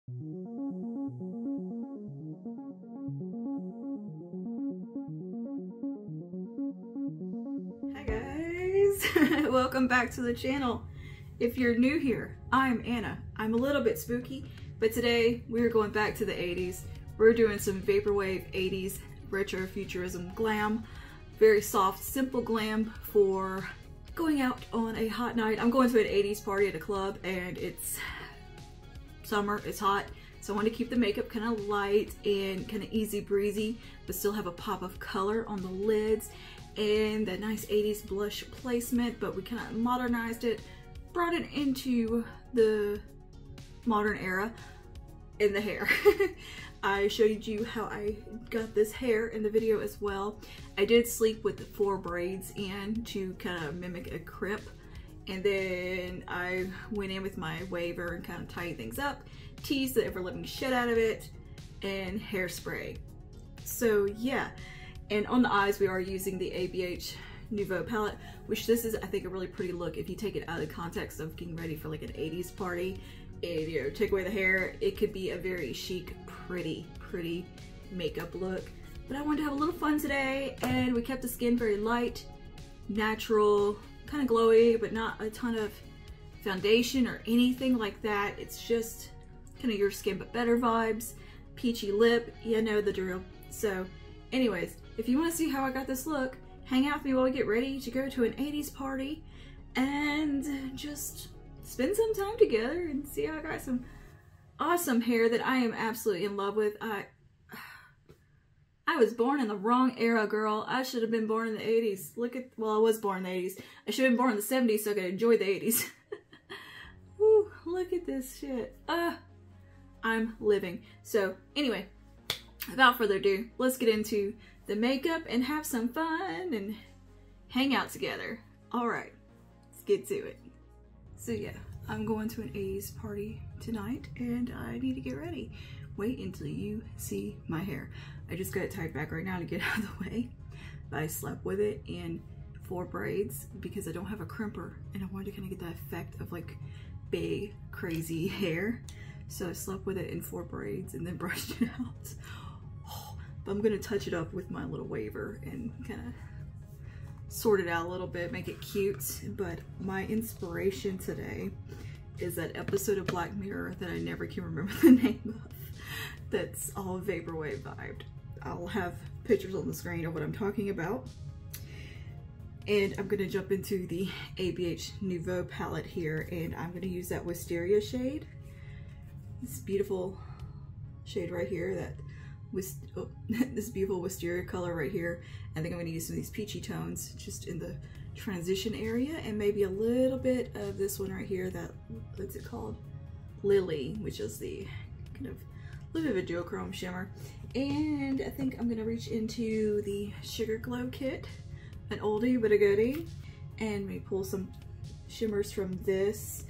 Hi guys, welcome back to the channel. If you're new here, I'm Anna. I'm a little bit spooky, but today we're going back to the 80s. We're doing some Vaporwave 80s retro futurism glam. Very soft, simple glam for going out on a hot night. I'm going to an 80s party at a club and it's summer, it's hot. So I want to keep the makeup kind of light and kind of easy breezy, but still have a pop of color on the lids and that nice 80s blush placement, but we kind of modernized it, brought it into the modern era in the hair. I showed you how I got this hair in the video as well. I did sleep with the 4 braids in to kind of mimic a crip, and then I went in with my waver and kind of tied things up, teased the ever-living shit out of it, and hairspray. So yeah, and on the eyes we are using the ABH Nouveau palette, which this is, I think, a really pretty look if you take it out of the context of getting ready for like an 80s party. And you know, take away the hair, it could be a very chic, pretty makeup look. But I wanted to have a little fun today, and we kept the skin very light, natural, kind of glowy, but not a ton of foundation or anything like that. It's just kind of your skin but better vibes. Peachy lip, you know the drill. So anyways, if you want to see how I got this look, hang out with me while we get ready to go to an 80s party and just spend some time together and see how I got some awesome hair that I am absolutely in love with. I was born in the wrong era, girl. I should have been born in the 80s. Look at, well, I was born in the 80s. I should have been born in the 70s so I could enjoy the 80s. Woo, look at this shit. I'm living. So anyway, without further ado, let's get into the makeup and have some fun and hang out together. All right, let's get to it. So yeah, I'm going to an 80s party tonight and I need to get ready. Wait until you see my hair. I just got it tied back right now to get out of the way. But I slept with it in 4 braids because I don't have a crimper and I wanted to kind of get that effect of like big, crazy hair. So I slept with it in 4 braids and then brushed it out. But I'm gonna touch it up with my little waver and kind of sort it out a little bit, make it cute. But my inspiration today is that episode of Black Mirror that I never can remember the name of, that's all Vaporwave vibed. I'll have pictures on the screen of what I'm talking about. And I'm gonna jump into the ABH Nouveau palette here, and I'm gonna use that Wysteria shade. This beautiful shade right here, that this beautiful Wysteria color right here. I think I'm gonna use some of these peachy tones just in the transition area, and maybe a little bit of this one right here, that, what's it called? Lily, which is the kind of a little bit of a duochrome shimmer. And I think I'm gonna reach into the Sugar Glow kit, an oldie but a goodie, and maybe pull some shimmers from this.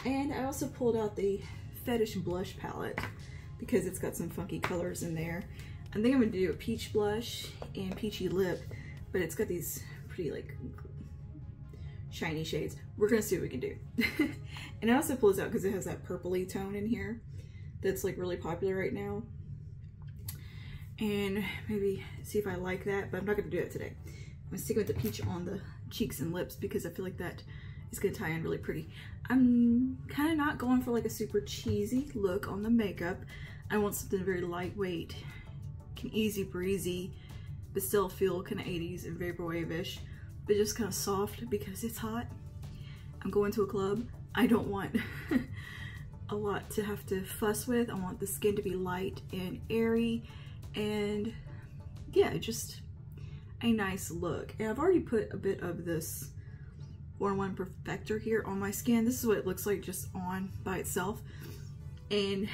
And I also pulled out the Fetish blush palette because it's got some funky colors in there. I think I'm gonna do a peach blush and peachy lip, but it's got these pretty like shiny shades. We're gonna see what we can do. And I also pulled this out because it has that purpley tone in here that's like really popular right now. And maybe see if I like that, but I'm not gonna do it today. I'm gonna stick with the peach on the cheeks and lips because I feel like that is gonna tie in really pretty. I'm kind of not going for like a super cheesy look on the makeup. I want something very lightweight, easy breezy, but still feel kind of 80s and Vaporwave-ish, but just kind of soft because it's hot. I'm going to a club. I don't want a lot to have to fuss with. I want the skin to be light and airy, and yeah, just a nice look. And I've already put a bit of this 4-in-1 Perfector here on my skin. This is what it looks like just on by itself. And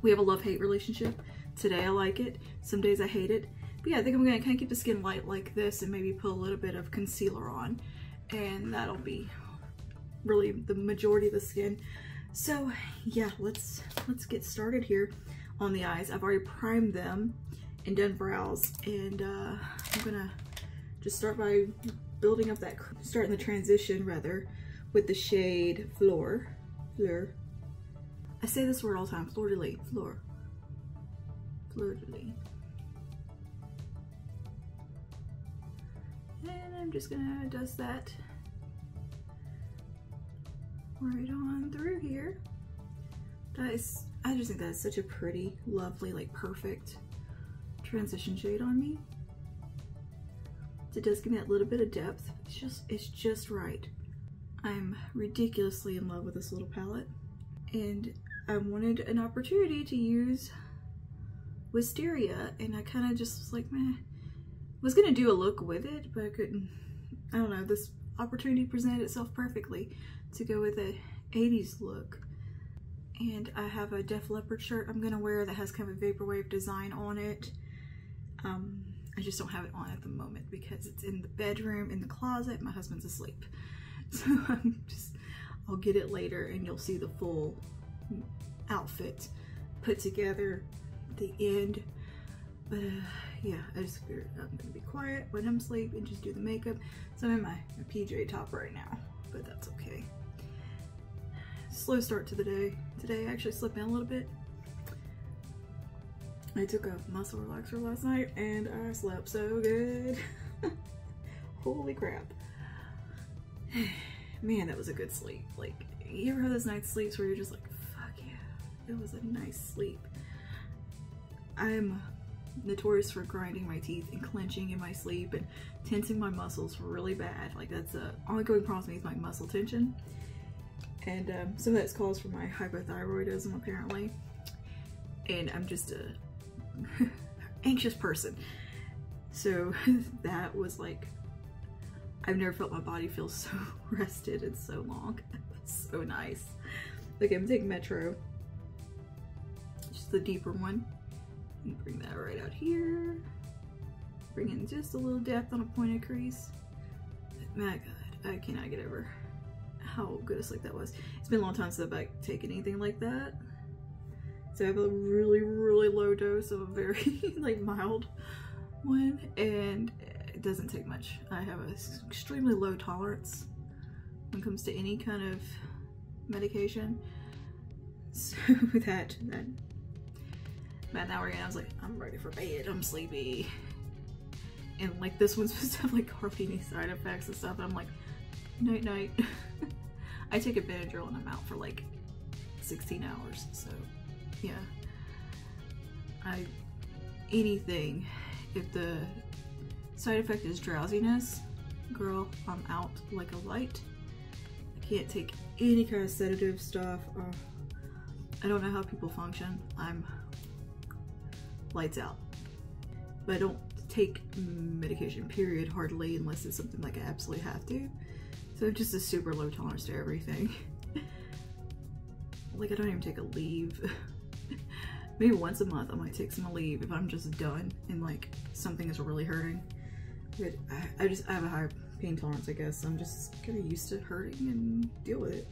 we have a love-hate relationship. Today I like it, some days I hate it. But yeah, I think I'm gonna kind of keep the skin light like this and maybe put a little bit of concealer on. And that'll be really the majority of the skin. So yeah, let's get started here on the eyes. I've already primed them and done brows. And I'm gonna just start by building up that, starting the transition rather, with the shade Fleur. I say this word all the time, fleur-de-lis, fleur-de-lis. And I'm just gonna dust that right on through here. That is, I just think that's such a pretty, lovely, like perfect transition shade on me. It does give me that little bit of depth. It's just right. I'm ridiculously in love with this little palette, and I wanted an opportunity to use Wysteria, and I kind of just was like, meh. Was gonna do a look with it, but I couldn't. I don't know, this opportunity presented itself perfectly to go with a 80s look. And I have a Def Leppard shirt I'm gonna wear that has kind of a Vaporwave design on it. I just don't have it on at the moment because it's in the bedroom, in the closet. My husband's asleep. So I'll get it later and you'll see the full outfit put together at the end. But yeah, I just figured I'm gonna be quiet, let him sleep, and just do the makeup. So I'm in my PJ top right now, but that's okay. Slow start to the day. Today I actually slept in a little bit. I took a muscle relaxer last night and I slept so good. Holy crap. Man, that was a good sleep. Like, you ever have those night sleeps where you're just like, fuck yeah, it was a nice sleep. I'm notorious for grinding my teeth and clenching in my sleep and tensing my muscles really bad. Like, that's a ongoing problem with me, is my muscle tension. And some of that's caused from my hypothyroidism apparently. And I'm just a anxious person. So that was like, I've never felt my body feel so rested in so long. It was so nice. Okay, I'm taking Metro, just the deeper one, and bring that right out here. Bring in just a little depth on a pointed crease. My God, I cannot get over how good a sleep that was. It's been a long time since I've taken anything like that. So I have a really, really low dose of a very like mild one, and it doesn't take much. I have an extremely low tolerance when it comes to any kind of medication. So that about an hour in, I was like, I'm ready for bed, I'm sleepy. And like, this one's supposed to have like hardly any side effects and stuff, and I'm like, night night. I take a Benadryl and I'm out for like 16 hours, so yeah. Anything, if the side effect is drowsiness, girl, I'm out like a light. I can't take any kind of sedative stuff. I don't know how people function. I'm lights out. But I don't take medication, period, hardly, unless it's something like I absolutely have to. So I'm just a super low tolerance to everything. Like, I don't even take a leave. Maybe once a month I might take some leave if I'm just done and like something is really hurting. But I have a higher pain tolerance, I guess. So I'm just kind of used to hurting and deal with it.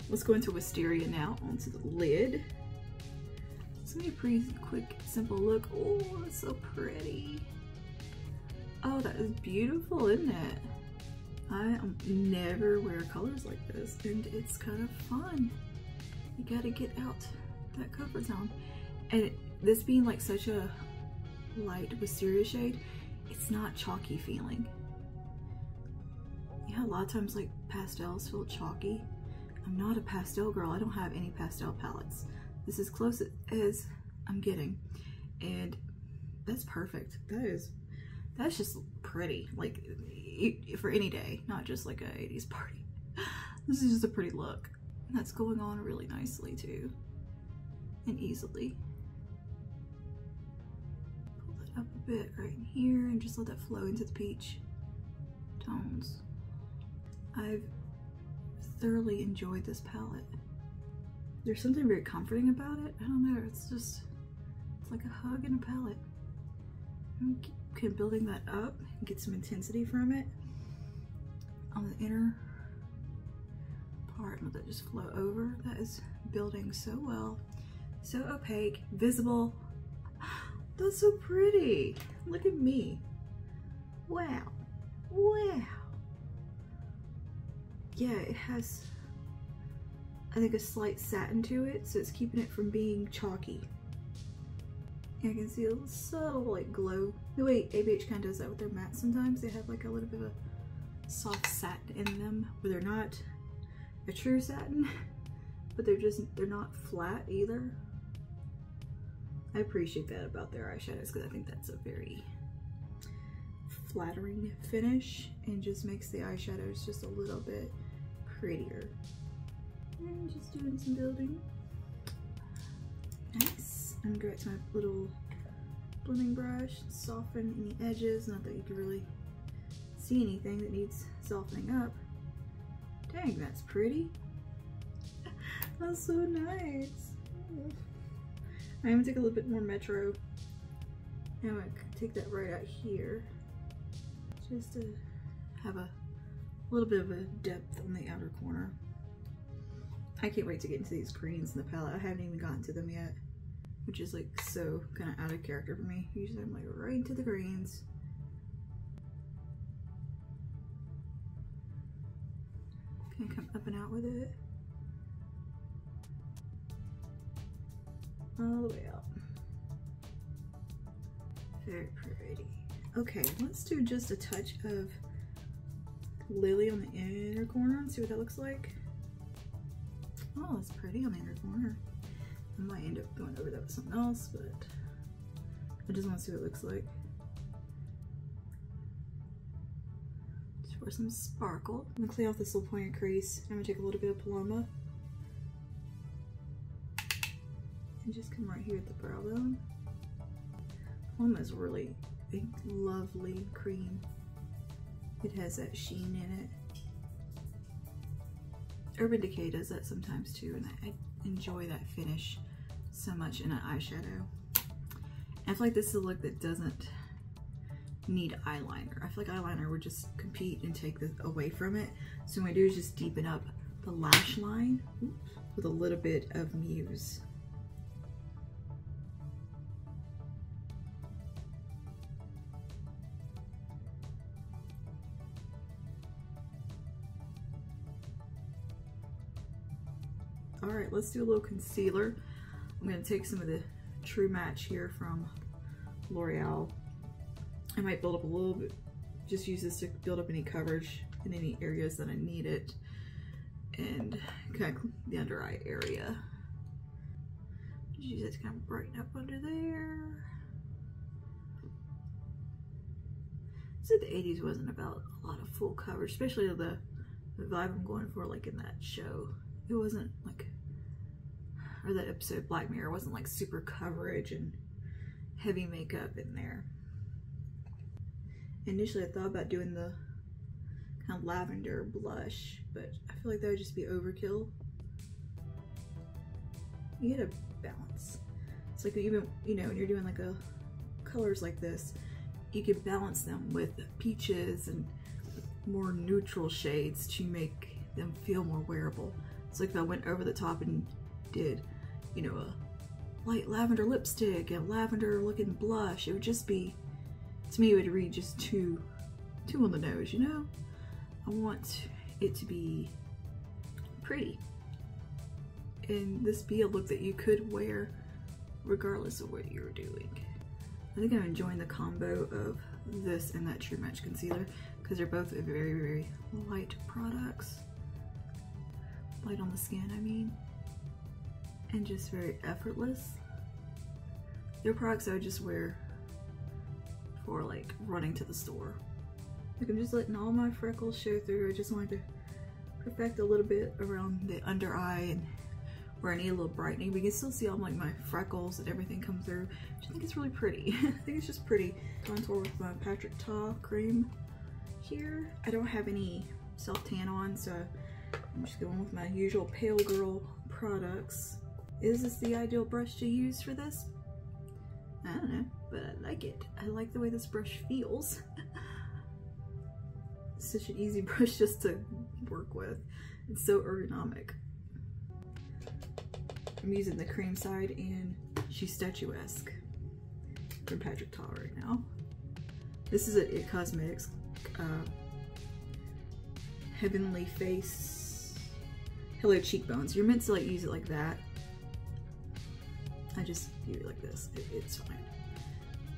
Let's go into Wysteria now, onto the lid. It's gonna be a pretty quick, simple look. Oh, it's so pretty. Oh, that is beautiful, isn't it? I never wear colors like this, and it's kind of fun. You gotta get out that comfort zone. And this being like such a light Wysteria shade, it's not chalky feeling. Yeah, a lot of times like pastels feel chalky. I'm not a pastel girl. I don't have any pastel palettes. This is close as I'm getting, and that's perfect. That's just pretty, like for any day, not just like a 80s party. This is just a pretty look. That's going on really nicely too, and easily. Pull that up a bit right in here and just let that flow into the peach tones. I've thoroughly enjoyed this palette. There's something very comforting about it. I don't know, it's like a hug in a palette. I'm kind of building that up and get some intensity from it on the inner part, and let that just flow over. That is building so well. So opaque, visible. That's so pretty. Look at me. Wow. Wow. Yeah, it has I think, a slight satin to it, so it's keeping it from being chalky. And I can see a little subtle like glow. The way ABH kind of does that with their mattes sometimes, they have like a little bit of a soft satin in them, where they're not a true satin, but they're not flat either. I appreciate that about their eyeshadows because I think that's a very flattering finish and just makes the eyeshadows just a little bit prettier. And just doing some building. Nice. I'm gonna go back to my little blending brush, soften any edges. Not that you can really see anything that needs softening up. Dang, that's pretty. That's so nice. I'm gonna take a little bit more Metro. And I'm gonna take that right out here, just to have a little bit of a depth on the outer corner. I can't wait to get into these greens in the palette. I haven't even gotten to them yet, which is like so kind of out of character for me. Usually I'm like right into the greens. Can come up and out with it. All the way out. Very pretty. Okay, let's do just a touch of Lily on the inner corner and see what that looks like. Oh, it's pretty on the inner corner. I might end up going over that with something else, but I just want to see what it looks like. Just for some sparkle. I'm gonna clean off this little pointed crease. I'm gonna take a little bit of Paloma and just come right here at the brow bone. Paloma is really a lovely cream. It has that sheen in it. Urban Decay does that sometimes too, and I enjoy that finish so much in an eyeshadow. And I feel like this is a look that doesn't need eyeliner. I feel like eyeliner would just compete and take this away from it. So what I do is just deepen up the lash line with a little bit of Muse. Alright, let's do a little concealer. I'm going to take some of the True Match here from L'Oreal. I might build up a little bit, just use this to build up any coverage in any areas that I need it. And kind of the under eye area. Just use it to kind of brighten up under there. So the 80s wasn't about a lot of full coverage, especially the vibe I'm going for, like in that show. It wasn't like, or that episode Black Mirror wasn't like super coverage and heavy makeup in there. Initially I thought about doing the kind of lavender blush, but I feel like that would just be overkill. You get a balance. It's like even, you know, when you're doing like a colors like this, you can balance them with peaches and more neutral shades to make them feel more wearable. It's like if I went over the top and did, you know, a light lavender lipstick and lavender looking blush, it would just be, to me, it would read just too on the nose, you know? I want it to be pretty. And this be a look that you could wear regardless of what you're doing. I think I'm enjoying the combo of this and that True Match concealer because they're both very, very light products. Light on the skin, I mean, and just very effortless. They're products I would just wear for like running to the store. Like I'm just letting all my freckles show through. I just wanted to perfect a little bit around the under eye and where I need a little brightening, but you can still see all like my freckles and everything come through, which I think is really pretty. I think it's just pretty. Contour with my Patrick Ta cream here. I don't have any self-tan on, so I'm just going with my usual Pale Girl products. Is this the ideal brush to use for this? I don't know, but I like it. I like the way this brush feels. It's such an easy brush just to work with. It's so ergonomic. I'm using the cream side and she's statuesque from Patrick Ta right now. This is a It Cosmetics Heavenly Face hello cheekbones. You're meant to like use it like that. I just do it like this. It's fine.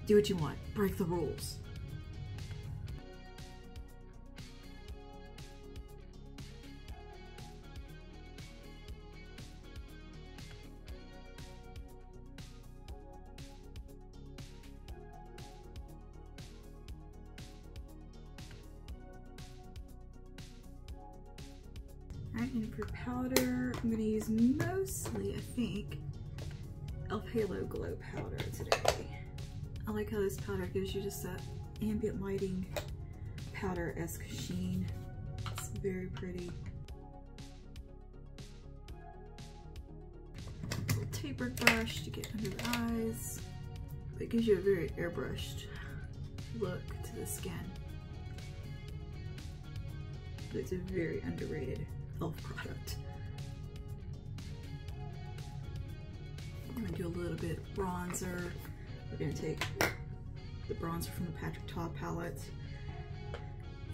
Do what you want. Break the rules. Alright, and for powder, I'm going to use mostly, I think, Elf Halo Glow powder today. I like how this powder gives you just that ambient lighting powder-esque sheen. It's very pretty. A little tapered brush to get under the eyes. It gives you a very airbrushed look to the skin. But it's a very underrated elf product. I'm gonna do a little bit of bronzer. We're gonna take the bronzer from the Patrick Ta palette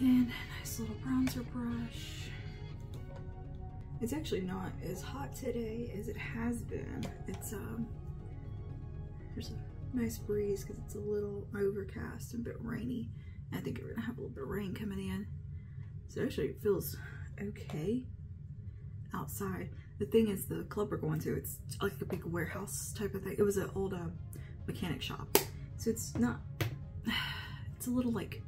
and a nice little bronzer brush. It's actually not as hot today as it has been. It's there's a nice breeze because it's a little overcast and a bit rainy. I think we're gonna have a little bit of rain coming in. So actually it feels okay outside. The thing is, the club we're going to, it's like a big warehouse type of thing. It was an old mechanic shop. So it's not, it's a little like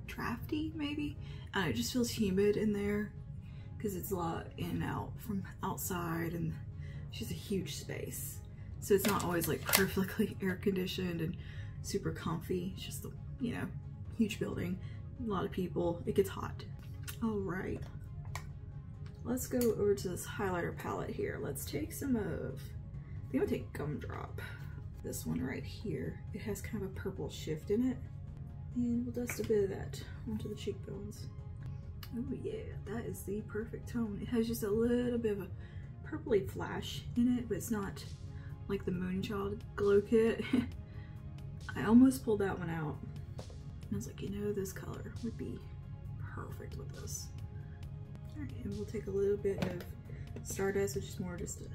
drafty maybe. I don't know, it just feels humid in there because it's a lot in and out from outside and it's just a huge space. So it's not always like perfectly air conditioned and super comfy. It's just a, you know, huge building, a lot of people, it gets hot. All right, let's go over to this highlighter palette here. Let's take some of, I think I'm gonna take Gumdrop. This one right here. It has kind of a purple shift in it. And we'll dust a bit of that onto the cheekbones. Oh yeah, that is the perfect tone. It has just a little bit of a purpley flash in it, but it's not like the Moonchild Glow Kit. I almost pulled that one out. And I was like, you know, this color would be perfect with this. Alright, and we'll take a little bit of Stardust, which is more just a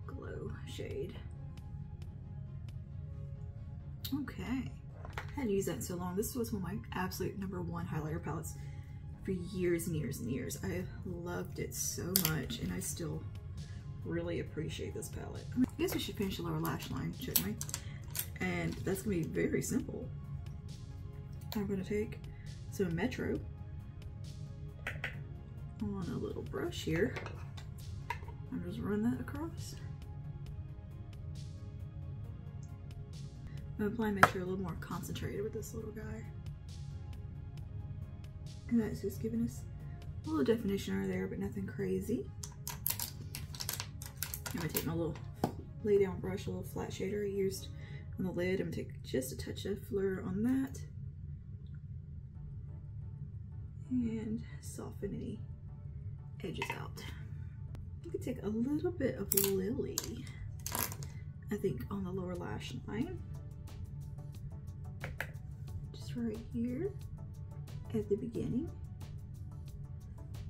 glow shade. Okay, I hadn't used that in so long. This was one of my absolute #1 highlighter palettes for years and years and years. I loved it so much, and I still really appreciate this palette. I guess we should finish the lower lash line, shouldn't we? And that's gonna be very simple. I'm gonna take some Metro on a little brush here. I'm just run that across. I'm applying Metro a little more concentrated with this little guy. And that's just giving us a little definition right there, but nothing crazy. I'm gonna take my little lay down brush, a little flat shader I used on the lid. I'm gonna take just a touch of Fleur on that. And soften any edges out. You could take a little bit of Lily, I think, on the lower lash line. Just right here at the beginning.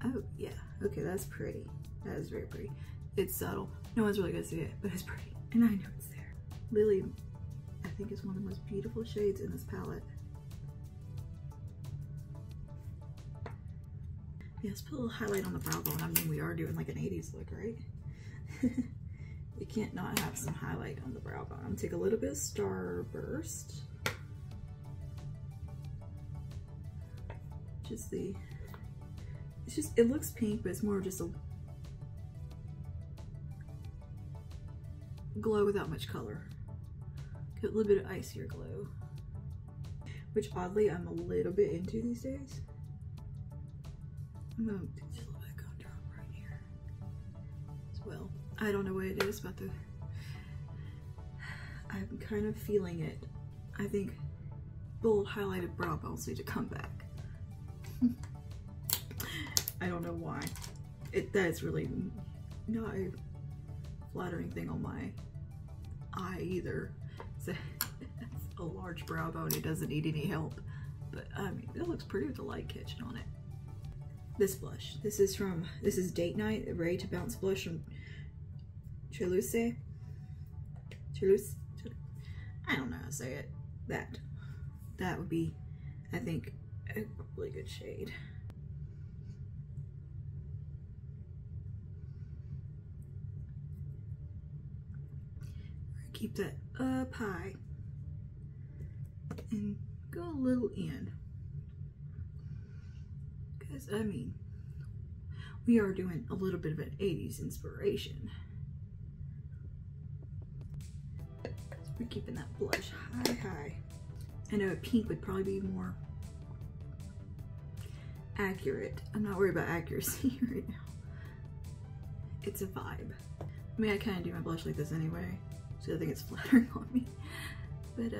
Oh yeah, okay, that's pretty. That is very pretty. It's subtle. No one's really gonna see it, but it's pretty. And I know it's there. Lily, I think, is one of the most beautiful shades in this palette. Yeah, let's put a little highlight on the brow bone. I mean, we are doing like an 80s look, right? You can't not have some highlight on the brow bone. I'm gonna take a little bit of Starburst. Just the, it's just, it looks pink, but it's more just a glow without much color. Get a little bit of icier glow, which oddly I'm a little bit into these days. I'm gonna do just a little bit of Gumdrop right here as well. I don't know what it is, but I'm kind of feeling it. I think bold highlighted brow bones need to come back. I don't know why. That's really not a flattering thing on my eye either. So it's a large brow bone. It doesn't need any help. But I mean, it looks pretty with the light catching on it. this blush. This is Date Night Ready to Bounce blush from Toulouse. I don't know how to say it. That would be, I think, a really good shade. Keep that up high and go a little in, because I mean, we are doing a little bit of an 80s inspiration. So we're keeping that blush high. I know a pink would probably be more accurate. I'm not worried about accuracy right now. It's a vibe. I mean, I kind of do my blush like this anyway, so I think it's flattering on me. But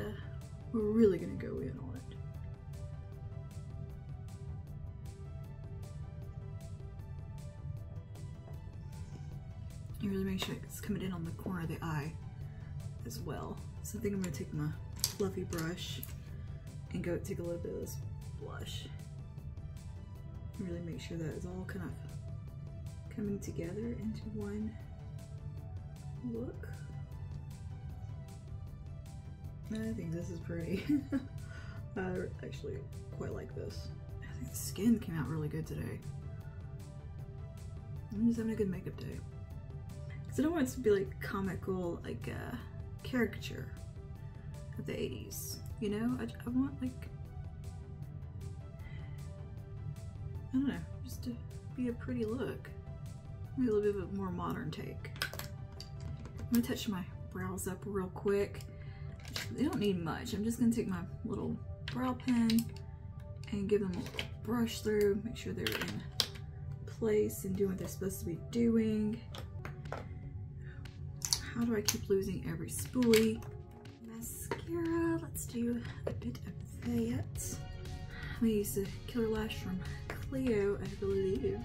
we're really gonna go in on it. You really make sure it's coming in on the corner of the eye as well. So I think I'm gonna take my fluffy brush and go take a little bit of this blush. And really make sure that it's all kind of coming together into one look. I think this is pretty. I actually quite like this. I think the skin came out really good today. I'm just having a good makeup day. Because I don't want it to be like comical, like a caricature of the 80s. You know, I want like, I don't know, just to be a pretty look. Maybe a little bit of a more modern take. I'm gonna touch my brows up real quick. They don't need much. I'm just gonna take my little brow pen and give them a little brush through, make sure they're in place and doing what they're supposed to be doing. How do I keep losing every spoolie? Mascara, let's do a bit of that. I'm gonna use the Killer Lash from Cleo, I believe.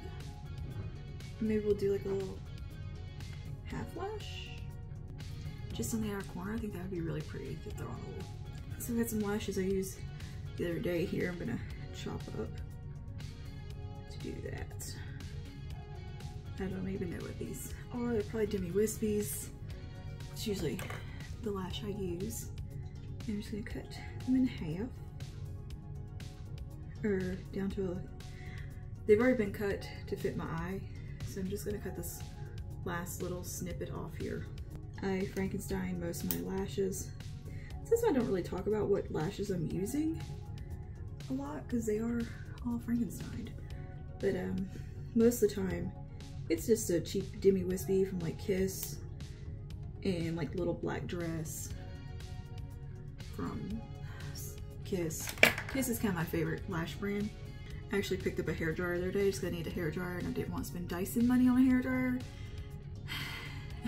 Maybe we'll do like a little half lash. Just on the outer corner. I think that would be really pretty to throw on a little. So I got some lashes I used the other day here. I'm gonna chop up to do that. I don't even know what these are. They're probably Demi Wispies. It's usually the lash I use. And I'm just gonna cut them in half. Or down to a, they've already been cut to fit my eye. So I'm just gonna cut this last little snippet off here. I Frankenstein most of my lashes. Since I don't really talk about what lashes I'm using a lot because they are all Frankenstein. But most of the time it's just a cheap Demi Wispy from like Kiss and like Little Black Dress from Kiss. Kiss is kind of my favorite lash brand. I actually picked up a hairdryer the other day just because I need a hairdryer and I didn't want to spend Dyson money on a hairdryer.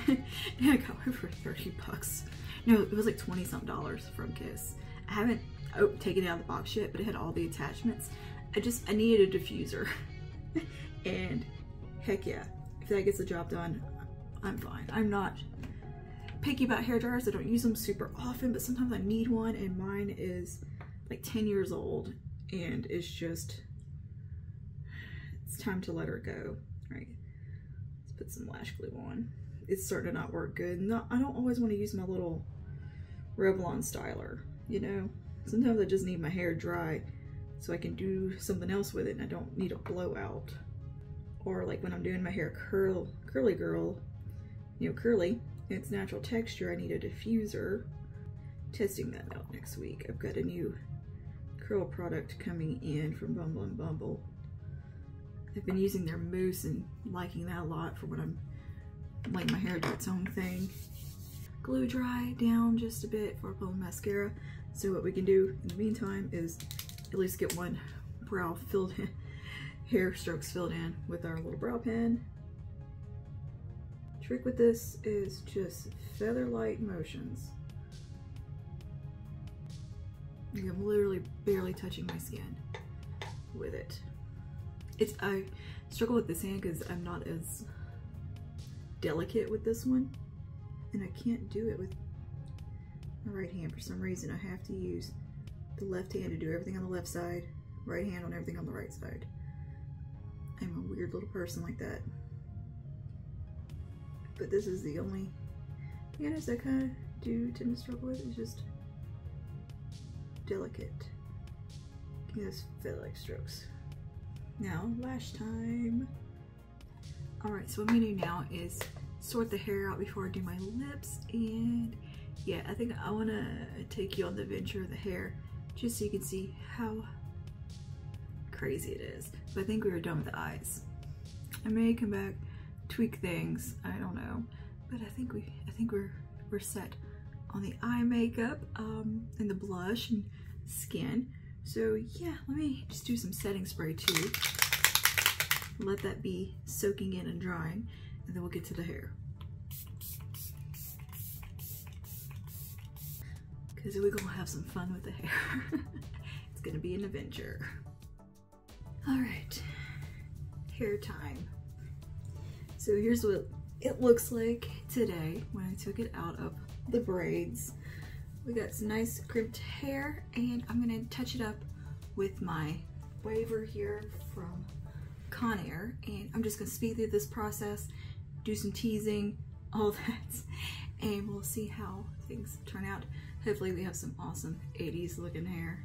And I got one for 30 bucks. No, it was like 20 some dollars from Kiss. I haven't taken it out of the box yet, but it had all the attachments. I needed a diffuser. And heck yeah, if that gets the job done, I'm fine. I'm not picky about hairdryers. I don't use them super often, but sometimes I need one, and mine is like 10 years old and it's just, it's time to let her go. All right, let's put some lash glue on. It's starting to not work good. I don't always want to use my little Revlon styler, you know? Sometimes I just need my hair dry so I can do something else with it and I don't need a blowout. Or like when I'm doing my hair curly girl, you know, curly, it's natural texture, I need a diffuser. Testing that out next week. I've got a new curl product coming in from Bumble and Bumble. I've been using their mousse and liking that a lot for when I'm letting my hair do its own thing. Glue dry down just a bit for a little mascara. So what we can do in the meantime is at least get one brow filled in, hair strokes filled in with our little brow pen. Trick with this is just feather light motions. I'm literally barely touching my skin with it. I struggle with this hand because I'm not as delicate with this one, and I can't do it with my right hand for some reason. I have to use the left hand to do everything on the left side, right hand on everything on the right side. I'm a weird little person like that. But this is the only thing I notice I kind of do tend to struggle with. It's just delicate. Give me those feather-like strokes. Now, lash time. Alright, so what I'm gonna do now is sort the hair out before I do my lips, and yeah, I think I want to take you on the adventure of the hair just so you can see how crazy it is. But I think we were done with the eyes. I may come back, tweak things, I don't know, but I think we're set on the eye makeup and the blush and skin. So yeah, let me just do some setting spray too. Let that be soaking in and drying, and then we'll get to the hair. Because we're gonna have some fun with the hair. It's gonna be an adventure. All right, hair time. So here's what it looks like today when I took it out of the braids. We got some nice crimped hair, and I'm gonna touch it up with my waver here from Conair, and I'm just gonna speed through this process, do some teasing, all that, and we'll see how things turn out. Hopefully we have some awesome 80s looking hair.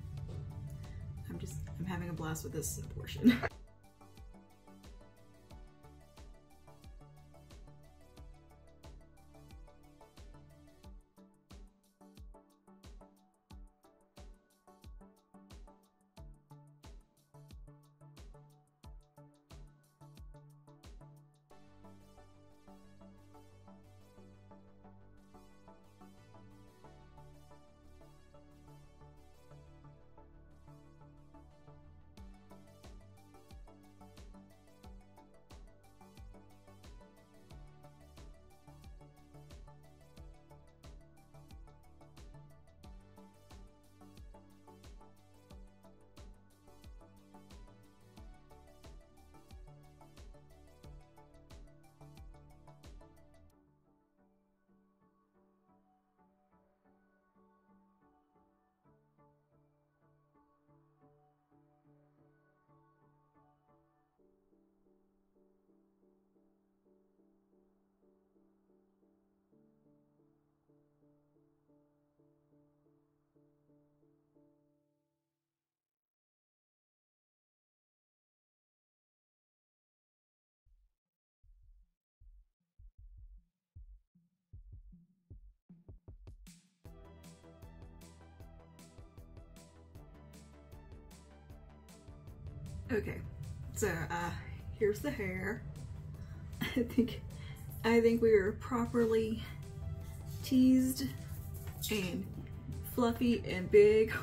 I'm having a blast with this portion. Okay, so here's the hair. I think we were properly teased and fluffy and big.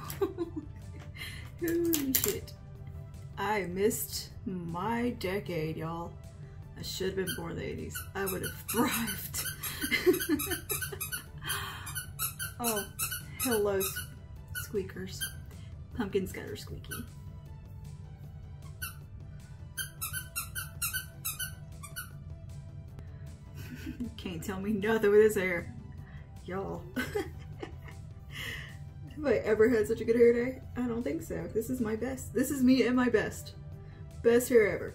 Holy shit. I missed my decade, y'all. I should have been born in the 80s. I would have thrived. Oh, hello, squeakers. Pumpkins got her squeaky. Can't tell me nothing with his hair. Y'all. Have I ever had such a good hair day? I don't think so. This is my best. This is me at my best. Best hair ever.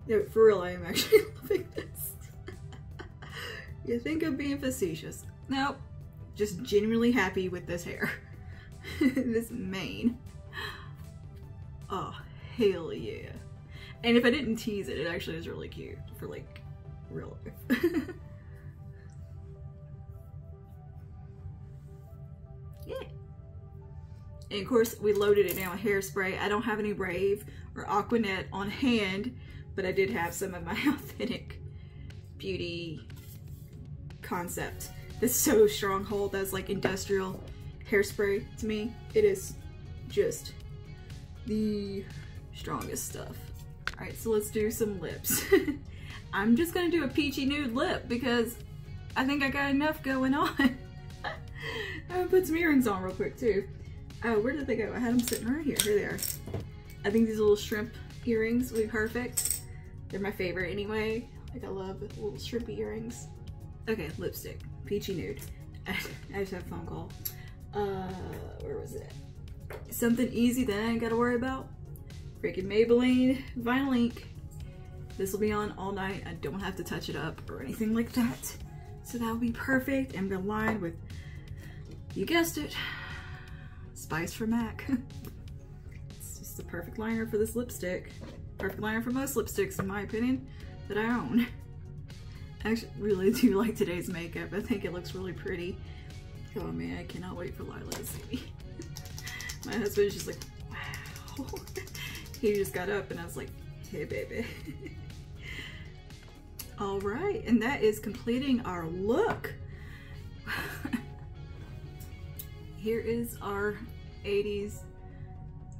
No, for real, I am actually loving this. You think I'm being facetious. Nope. Just genuinely happy with this hair. This mane. Oh, hell yeah. And if I didn't tease it, it actually is really cute for like real life. Yeah. And of course we loaded it now with hairspray. I don't have any Brave or Aquanet on hand, but I did have some of my Authentic Beauty Concept. This So Stronghold, that's like industrial hairspray to me. It is just the strongest stuff. Alright, so let's do some lips. I'm just gonna do a peachy nude lip because I think I got enough going on. I'm gonna put some earrings on real quick too. Oh, where did they go? I had them sitting right here. Here they are. I think these little shrimp earrings will be perfect. They're my favorite anyway. Like, I love little shrimpy earrings. Okay, lipstick. Peachy nude. I just have a phone call. Where was it? Something easy that I ain't gotta worry about. freaking Maybelline vinyl ink. This will be on all night. I don't have to touch it up or anything like that. So that will be perfect and be lined with, you guessed it, Spice from MAC. It's just the perfect liner for this lipstick. Perfect liner for most lipsticks, in my opinion, that I own. I actually really do like today's makeup. I think it looks really pretty. Oh man, I cannot wait for Lila to see me. My husband's just like, wow. He just got up and I was like, hey baby. All right, and that is completing our look. Here is our 80s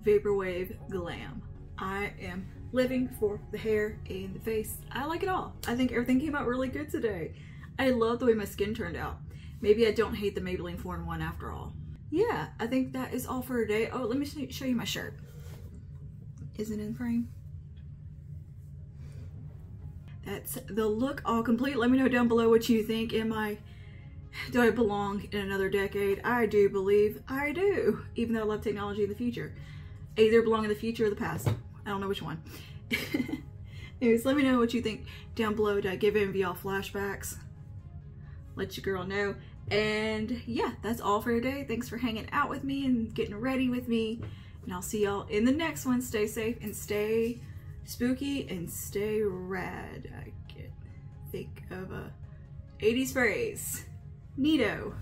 Vaporwave Glam. I am living for the hair and the face. I like it all. I think everything came out really good today. I love the way my skin turned out. Maybe I don't hate the Maybelline 4-in-1 after all. Yeah, I think that is all for today. Oh, let me show you my shirt. Is it in frame? That's the look all complete. Let me know down below what you think. Do I belong in another decade? I do believe I do, even though I love technology in the future. I either belong in the future or the past. I don't know which one. Anyways, let me know what you think down below. Did I give any of y'all flashbacks? Let your girl know. And yeah, that's all for today. Thanks for hanging out with me and getting ready with me. And I'll see y'all in the next one. Stay safe and stay spooky and stay rad. I can't think of a 80s phrase. Neato.